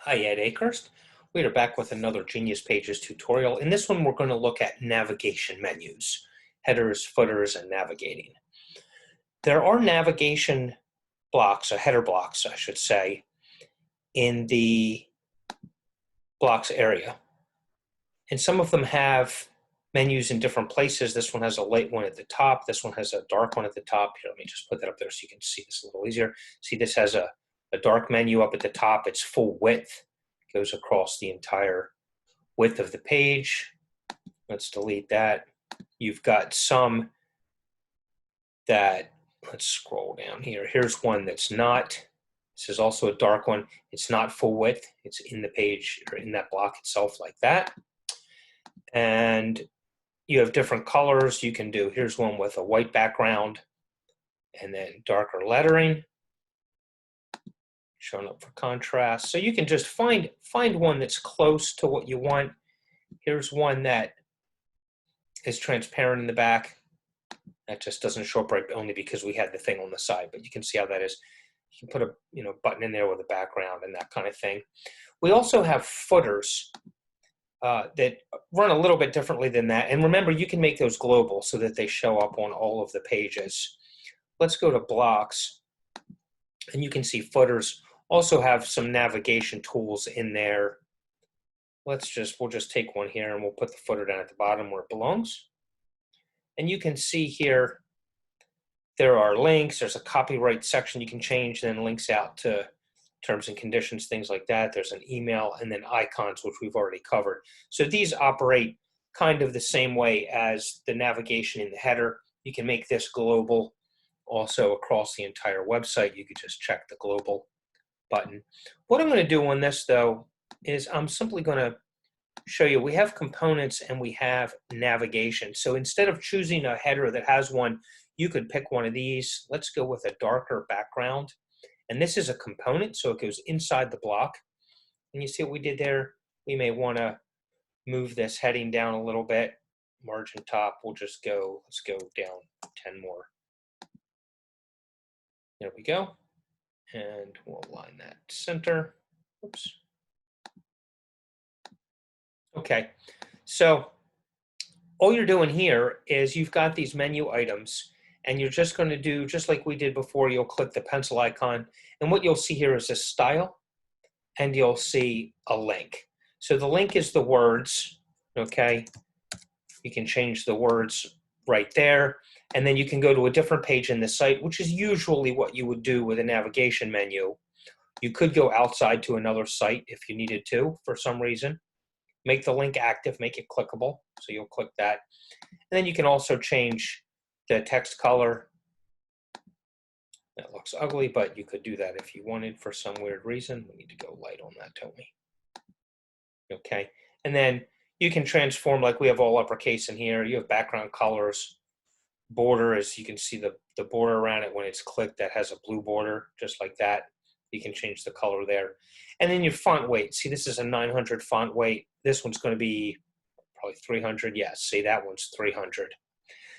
Hi, Ed Akehurst. We are back with another Genius Pages tutorial. In this one, we're going to look at navigation menus, headers, footers, and navigating. There are navigation blocks, or header blocks, I should say, in the blocks area. And some of them have menus in different places. This one has a light one at the top. This one has a dark one at the top. Here, let me just put that up there so you can see this a little easier. See, this has a dark menu up at the top. It's full width. Goes across the entire width of the page. Let's delete that. You've got some that, let's scroll down here. Here's one that's not. This is also a dark one. It's not full width. It's in the page or in that block itself like that. And you have different colors you can do. Here's one with a white background and then darker lettering, showing up for contrast. So you can just find one that's close to what you want. Here's one that is transparent in the back. That just doesn't show up right only because we had the thing on the side, but you can see how that is. You can put a button in there with a background and that kind of thing. We also have footers that run a little bit differently than that. And remember, you can make those global so that they show up on all of the pages. Let's go to blocks, and you can see footers also have some navigation tools in there. We'll just take one here and we'll put the footer down at the bottom where it belongs. And you can see here, there are links. There's a copyright section you can change, then links out to terms and conditions, things like that. There's an email and then icons, which we've already covered. So these operate kind of the same way as the navigation in the header. You can make this global also across the entire website. You could just check the global button. What I'm going to do on this, though, is I'm simply going to show you we have components and we have navigation. So instead of choosing a header that has one, you could pick one of these. Let's go with a darker background. And this is a component, so it goes inside the block. And you see what we did there? We may want to move this heading down a little bit. Margin top, let's go down 10 more. There we go. And we'll align that center. Oops. Okay, so all you're doing here is you've got these menu items, and you're just going to do, just like we did before, you'll click the pencil icon, and what you'll see here is a style, and you'll see a link. So the link is the words, okay? You can change the words right there, and then you can go to a different page in the site, which is usually what you would do with a navigation menu. You could go outside to another site if you needed to for some reason. Make the link active, make it clickable, so you'll click that. And then you can also change the text color. That looks ugly, but you could do that if you wanted for some weird reason. We need to go light on that, don't we? Okay, and then you can transform, like we have all uppercase in here. You have background colors. Border, as you can see the border around it when it's clicked, that has a blue border, just like that. You can change the color there. And then your font weight. See, this is a 900 font weight. This one's going to be probably 300. Yes, see, that one's 300.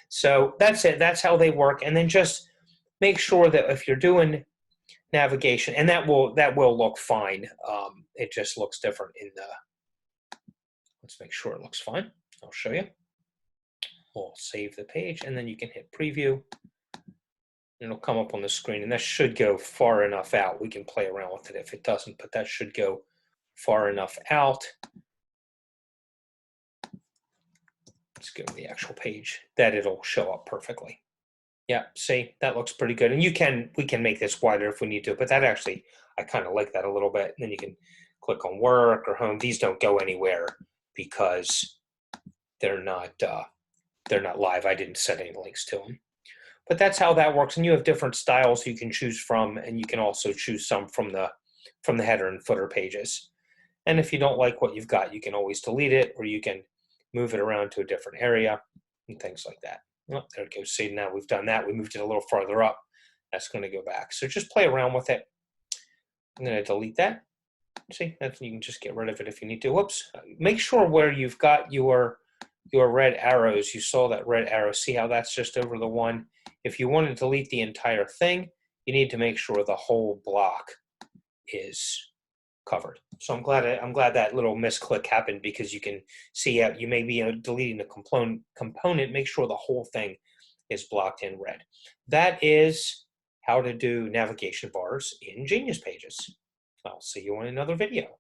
So that's it. That's how they work. And then just make sure that if you're doing navigation, and that will look fine. It just looks different in the. Let's make sure it looks fine. I'll show you. We'll save the page, and then you can hit preview. It'll come up on the screen, and that should go far enough out. We can play around with it if it doesn't, but that should go far enough out. Let's go to the actual page that it'll show up perfectly. Yeah, see, that looks pretty good. And we can make this wider if we need to, but that actually, I kind of like that a little bit. And then you can click on work or home. These don't go anywhere because they're not live. I didn't set any links to them. But that's how that works. And you have different styles you can choose from, and you can also choose some from the header and footer pages. And if you don't like what you've got, you can always delete it, or you can move it around to a different area and things like that. Oh, there it goes. See, now we've done that. We moved it a little farther up. That's going to go back. So just play around with it. I'm going to delete that. See, you can just get rid of it if you need to. Whoops. Make sure where you've got your red arrows, you saw that red arrow. See how that's just over the one? If you want to delete the entire thing, you need to make sure the whole block is covered. So I'm glad that little misclick happened, because you can see you may be deleting a component. Make sure the whole thing is blocked in red. That is how to do navigation bars in Genius Pages. I'll see you in another video.